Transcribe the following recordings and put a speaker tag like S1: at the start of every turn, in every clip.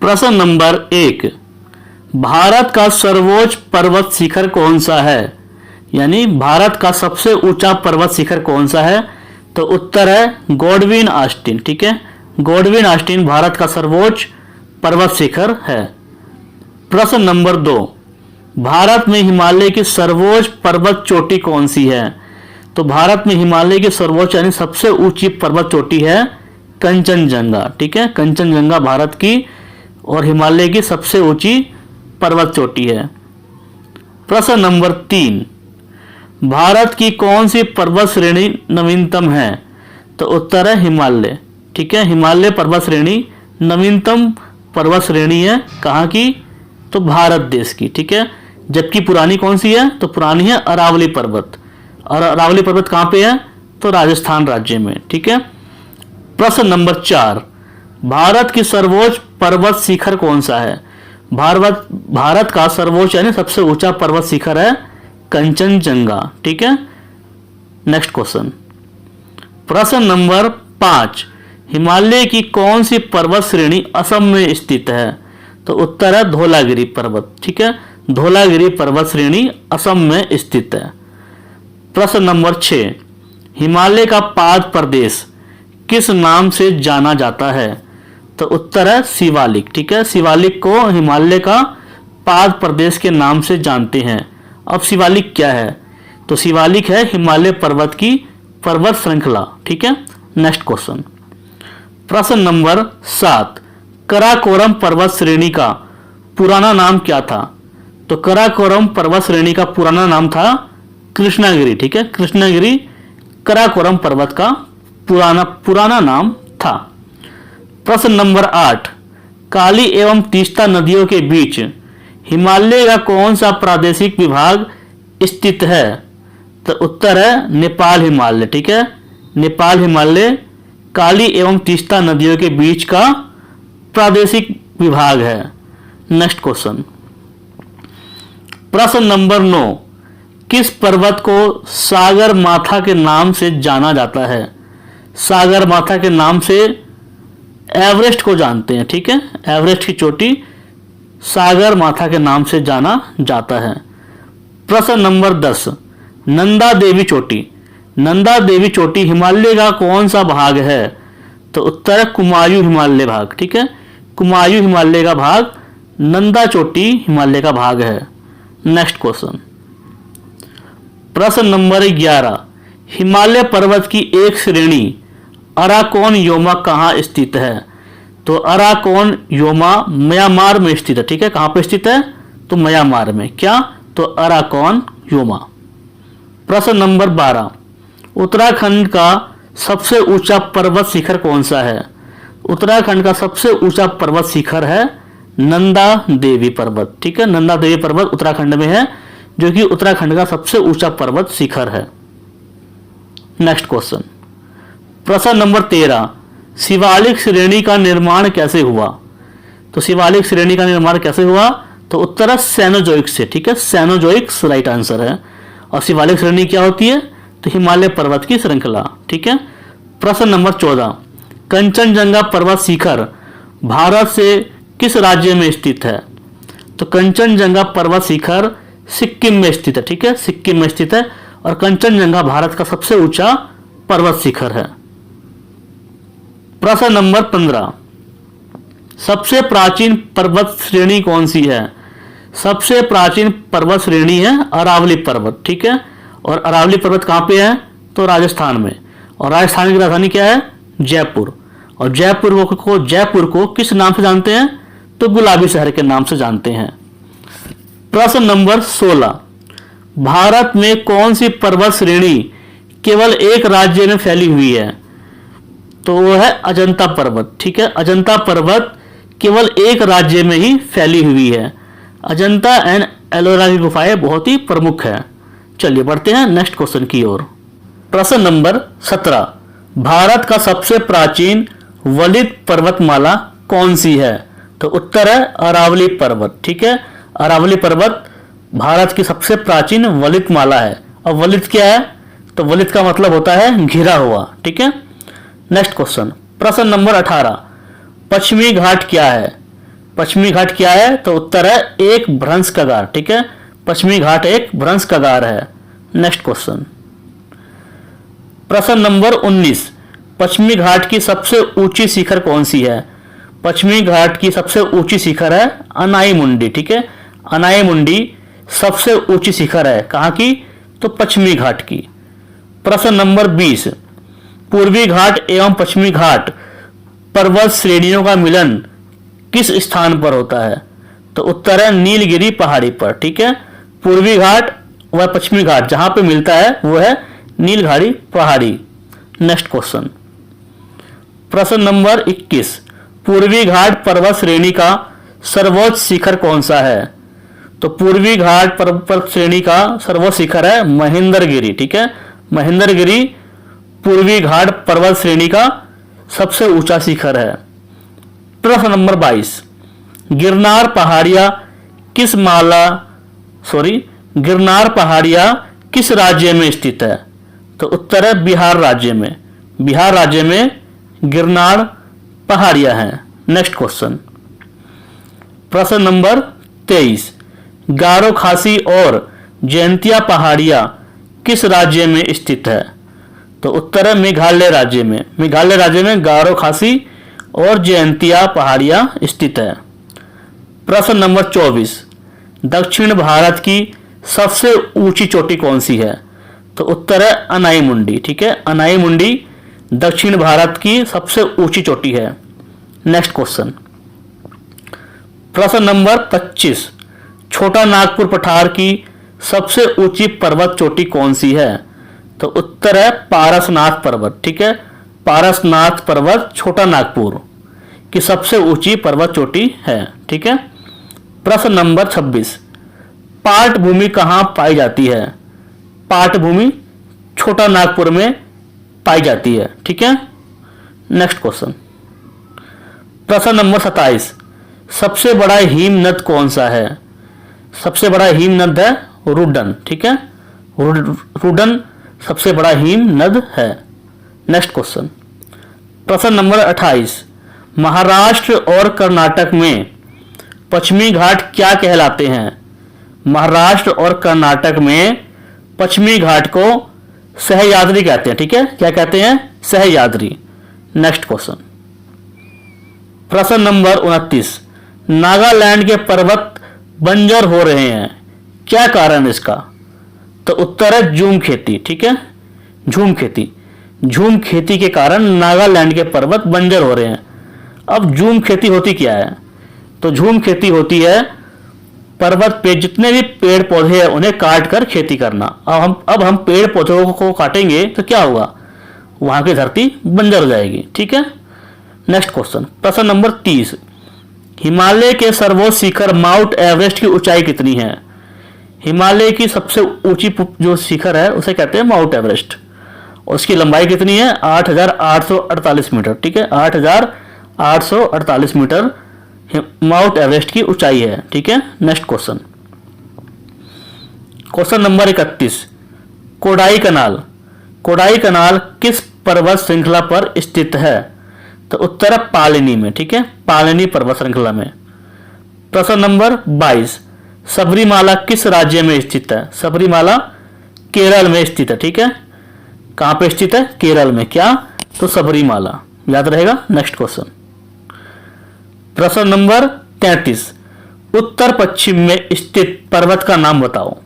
S1: प्रश्न नंबर 1, भारत का सर्वोच्च पर्वत शिखर कौन सा है? यानी भारत का सबसे ऊंचा पर्वत शिखर कौन सा है? तो उत्तर है गॉडविन ऑस्टिन। ठीक है, गॉडविन ऑस्टिन भारत का सर्वोच्च पर्वत शिखर है। प्रश्न नंबर 2, भारत में हिमालय की सर्वोच्च पर्वत चोटी कौन सी है? तो भारत में हिमालय की सर्वोच्च यानी सबसे ऊंची पर्वत चोटी है कंचनजंगा। ठीक है, कंचनजंगा भारत की और हिमालय की सबसे ऊंची पर्वत चोटी है। प्रश्न नंबर 3, भारत की कौन सी पर्वत श्रेणी नवीनतम है? तो उत्तर है हिमालय। ठीक है, हिमालय पर्वत श्रेणी नवीनतम पर्वत श्रेणी है। कहाँ की? तो भारत देश की। ठीक है, जबकि पुरानी कौन सी है? तो पुरानी है अरावली पर्वत, और अरावली पर्वत कहाँ पे है? तो राजस्थान राज्य में। ठीक है। प्रश्न नंबर 4, भारत की सर्वोच्च पर्वत शिखर कौन सा है? भारत का सर्वोच्च यानी सबसे ऊंचा पर्वत शिखर है कंचनजंगा। ठीक है। नेक्स्ट क्वेश्चन, प्रश्न नंबर 5, हिमालय की कौन सी पर्वत श्रेणी असम में स्थित है? तो उत्तर है धौलागिरी पर्वत। ठीक है, धौलागिरी पर्वत श्रेणी असम में स्थित है। प्रश्न नंबर 6, हिमालय का पाद प्रदेश किस नाम से जाना जाता है? तो उत्तर है शिवालिक। ठीक है, शिवालिक को हिमालय का पाद प्रदेश के नाम से जानते हैं। अब शिवालिक क्या है? तो शिवालिक है हिमालय पर्वत की पर्वत श्रृंखला। ठीक है। नेक्स्ट क्वेश्चन, प्रश्न नंबर 7, कराकोरम पर्वत श्रेणी का पुराना नाम क्या था? तो कराकोरम पर्वत श्रेणी का पुराना नाम था कृष्णागिरी। ठीक है, कृष्णागिरी कराकोरम पर्वत का पुराना नाम था। प्रश्न नंबर 8, काली एवं तीस्ता नदियों के बीच हिमालय का कौन सा प्रादेशिक विभाग स्थित है? तो उत्तर है नेपाल हिमालय। ठीक है, नेपाल हिमालय काली एवं तीस्ता नदियों के बीच का प्रादेशिक विभाग है। नेक्स्ट क्वेश्चन, प्रश्न नंबर 9, किस पर्वत को सागर माथा के नाम से जाना जाता है? सागर माथा के नाम से एवरेस्ट को जानते हैं। ठीक है, एवरेस्ट की चोटी सागर माथा के नाम से जाना जाता है। प्रश्न नंबर 10, नंदा देवी चोटी। नंदा देवी चोटी हिमालय का कौन सा भाग है? तो उत्तर है कुमायूं हिमालय भाग। ठीक है, कुमायूं हिमालय का भाग नंदा चोटी हिमालय का भाग है। नेक्स्ट क्वेश्चन, प्रश्न नंबर 11, हिमालय पर्वत की एक श्रेणी अराकोन योमा कहाँ स्थित है? तो अराकोन योमा म्यांमार में स्थित है। ठीक है, कहाँ पे स्थित है? तो म्यांमार में। क्या? तो अराकोन योमा। प्रश्न नंबर 12, उत्तराखंड का सबसे ऊंचा पर्वत शिखर कौन सा है? उत्तराखंड का सबसे ऊंचा पर्वत शिखर है नंदा देवी पर्वत। ठीक है, नंदा देवी पर्वत उत्तराखंड में है, जो कि उत्तराखंड का सबसे ऊंचा पर्वत शिखर है। नेक्स्ट क्वेश्चन, प्रश्न नंबर 13, शिवालिक श्रेणी का निर्माण कैसे हुआ? तो शिवालिक श्रेणी का निर्माण कैसे हुआ? तो उत्तर है सेनोजोइक से। ठीक है, सेनोजोइक्स राइट आंसर है। और शिवालिक श्रेणी क्या होती है? तो हिमालय पर्वत की श्रृंखला। ठीक है। प्रश्न नंबर 14, कंचनजंगा पर्वत शिखर भारत से किस राज्य में स्थित है? तो कंचनजंगा पर्वत शिखर सिक्किम में स्थित है। ठीक है, सिक्किम में स्थित है, और कंचनजंगा भारत का सबसे ऊंचा पर्वत शिखर है। प्रश्न नंबर 15, सबसे प्राचीन पर्वत श्रेणी कौन सी है? सबसे प्राचीन पर्वत श्रेणी है अरावली पर्वत। ठीक है, और अरावली पर्वत कहाँ पे है? तो राजस्थान में। और राजस्थान की राजधानी क्या है? जयपुर। और जयपुर को किस नाम से जानते हैं? तो गुलाबी शहर के नाम से जानते हैं। प्रश्न नंबर 16, भारत में कौन सी पर्वत श्रेणी केवल एक राज्य में फैली हुई है? तो वो है अजंता पर्वत। ठीक है, अजंता पर्वत केवल एक राज्य में ही फैली हुई है। अजंता एंड एलोरा की गुफाएं बहुत ही प्रमुख है। चलिए बढ़ते हैं नेक्स्ट क्वेश्चन की ओर। प्रश्न नंबर 17, भारत का सबसे प्राचीन वलित पर्वतमाला कौन सी है? तो उत्तर है अरावली पर्वत। ठीक है, अरावली पर्वत भारत की सबसे प्राचीन वलित माला है। और वलित क्या है? तो वलित का मतलब होता है घिरा हुआ। ठीक है। नेक्स्ट क्वेश्चन, प्रश्न नंबर 18, पश्चिमी घाट क्या है? पश्चिमी घाट क्या है? तो उत्तर है एक भ्रंश कगार। ठीक है, पश्चिमी घाट एक भ्रंश कगार है। नेक्स्ट क्वेश्चन, प्रश्न नंबर 19, पश्चिमी घाट की सबसे ऊंची शिखर कौन सी है? पश्चिमी घाट की सबसे ऊंची शिखर है अनाई मुंडी। ठीक है, अनाई मुंडी सबसे ऊंची शिखर है। कहाँ की? तो पश्चिमी घाट की। प्रश्न नंबर 20, पूर्वी घाट एवं पश्चिमी घाट पर्वत श्रेणियों का मिलन किस स्थान पर होता है? तो उत्तर है नीलगिरी पहाड़ी पर। ठीक है, पूर्वी घाट व पश्चिमी घाट जहां पे मिलता है वो है नीलगिरी पहाड़ी। नेक्स्ट क्वेश्चन, प्रश्न नंबर 21, पूर्वी घाट पर्वत श्रेणी का सर्वोच्च शिखर कौन सा है? तो पूर्वी घाट पर्वत श्रेणी का सर्वोच्च शिखर है महेंद्रगिरी। ठीक है, महेंद्रगिरी पूर्वी घाट पर्वत श्रेणी का सबसे ऊंचा शिखर है। प्रश्न नंबर 22, गिरनार पहाड़िया किस राज्य में स्थित है? तो उत्तर है बिहार राज्य में। बिहार राज्य में गिरनार पहाड़िया है। नेक्स्ट क्वेश्चन, प्रश्न नंबर 23, गारो खासी और जयंतिया पहाड़िया किस राज्य में स्थित है? तो उत्तर है मेघालय राज्य में। मेघालय राज्य में गारो खासी और जयंतिया पहाड़िया स्थित है। प्रश्न नंबर 24, दक्षिण भारत की सबसे ऊंची चोटी कौन सी है? तो उत्तर है अनाई मुंडी। ठीक है, अनाई मुंडी दक्षिण भारत की सबसे ऊंची चोटी है। नेक्स्ट क्वेश्चन, प्रश्न नंबर 25, छोटा नागपुर पठार की सबसे ऊंची पर्वत चोटी कौन सी है? तो उत्तर है पारसनाथ पर्वत। ठीक है, पारसनाथ पर्वत छोटा नागपुर की सबसे ऊंची पर्वत चोटी है। ठीक है, प्रश्न नंबर 26, पाट भूमि कहाँ पाई जाती है? पाट भूमि छोटा नागपुर में पाई जाती है। ठीक है, नेक्स्ट क्वेश्चन, प्रश्न नंबर 27, सबसे बड़ा हिम नद कौन सा है? सबसे बड़ा हिम नद है रुडन। ठीक है, रुडन सबसे बड़ा हिम नद है। नेक्स्ट क्वेश्चन, प्रश्न नंबर 28, महाराष्ट्र और कर्नाटक में पश्चिमी घाट क्या कहलाते हैं? महाराष्ट्र और कर्नाटक में पश्चिमी घाट को सहयाद्री कहते हैं। ठीक है, क्या कहते हैं? सहयाद्री। नेक्स्ट क्वेश्चन, प्रश्न नंबर 29, नागालैंड के पर्वत बंजर हो रहे हैं, क्या कारण है इसका? तो उत्तर है झूम खेती। ठीक है, झूम खेती। झूम खेती के कारण नागालैंड के पर्वत बंजर हो रहे हैं। अब झूम खेती होती क्या है? तो झूम खेती होती है पर्वत पे जितने भी पेड़ पौधे हैं उन्हें काट कर खेती करना। अब हम पेड़ पौधों को काटेंगे तो क्या होगा? वहां की धरती बंजर हो जाएगी। ठीक है, नेक्स्ट क्वेश्चन, प्रश्न नंबर 30, हिमालय के सर्वोच्च शिखर माउंट एवरेस्ट की ऊंचाई कितनी है? हिमालय की सबसे ऊंची जो शिखर है उसे कहते हैं माउंट एवरेस्ट। उसकी लंबाई कितनी है? 8,848 मीटर। ठीक है, 8,848 मीटर माउंट एवरेस्ट की ऊंचाई है। ठीक है, next question, question number 31, Kodaikanal किस पर्वत श्रृंखला पर स्थित है? तो उत्तर है पालिनी में। ठीक है, पालिनी पर्वत श्रृंखला में। प्रश्न नंबर 22, सबरीमाला किस राज्य में स्थित है? सबरीमाला केरल में स्थित है। ठीक है, कहां पे स्थित है? केरल में। क्या? तो सबरीमाला, याद रहेगा। नेक्स्ट क्वेश्चन, प्रश्न नंबर 33, उत्तर पश्चिम में स्थित पर्वत का नाम बताओ।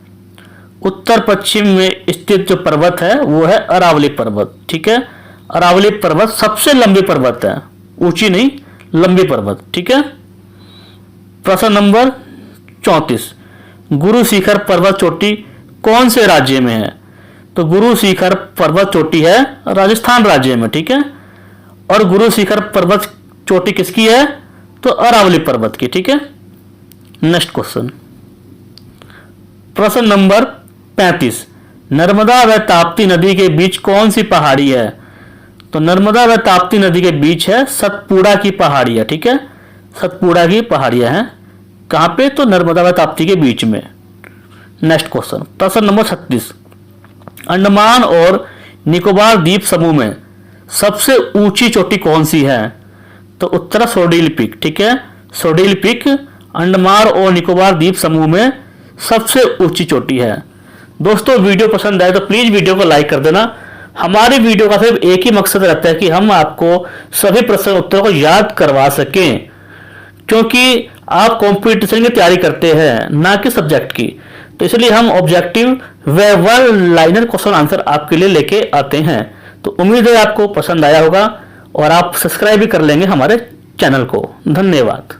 S1: उत्तर पश्चिम में स्थित जो पर्वत है वो है अरावली पर्वत। ठीक है, अरावली पर्वत सबसे लंबी पर्वत है, ऊंची नहीं, लंबी पर्वत। ठीक है, प्रश्न नंबर 34, गुरु शिखर पर्वत चोटी कौन से राज्य में है? तो गुरु शिखर पर्वत चोटी है राजस्थान राज्य में। ठीक है, और गुरु शिखर पर्वत चोटी किसकी है? तो अरावली पर्वत की। ठीक है, नेक्स्ट क्वेश्चन, प्रश्न नंबर 35, नर्मदा व ताप्ती नदी के बीच कौन सी पहाड़ी है? तो नर्मदा व ताप्ती नदी के बीच है सतपुड़ा की पहाड़ियां। ठीक है, सतपुड़ा की पहाड़ियां हैं। कहां पे? तो नर्मदा व ताप्ती के बीच में। नेक्स्ट क्वेश्चन, प्रश्न नंबर 36, अंडमान और निकोबार द्वीप समूह में सबसे ऊंची चोटी कौन सी है? तो उत्तर सोडिल पीक। ठीक है, सोडिल पीक अंडमान और निकोबार द्वीप समूह में सबसे ऊंची चोटी है। दोस्तों वीडियो पसंद आए तो प्लीज वीडियो को लाइक कर देना। हमारी वीडियो का सिर्फ एक ही मकसद रहता है कि हम आपको सभी प्रश्न उत्तरों को याद करवा सकें, क्योंकि आप कंपटीशन की तैयारी करते हैं ना कि सब्जेक्ट की। तो इसलिए हम ऑब्जेक्टिव व वन लाइनर क्वेश्चन आंसर आपके लिए लेके आते हैं। तो उम्मीद है आपको पसंद आया होगा और आप सब्सक्राइब भी कर लेंगे हमारे चैनल को। धन्यवाद।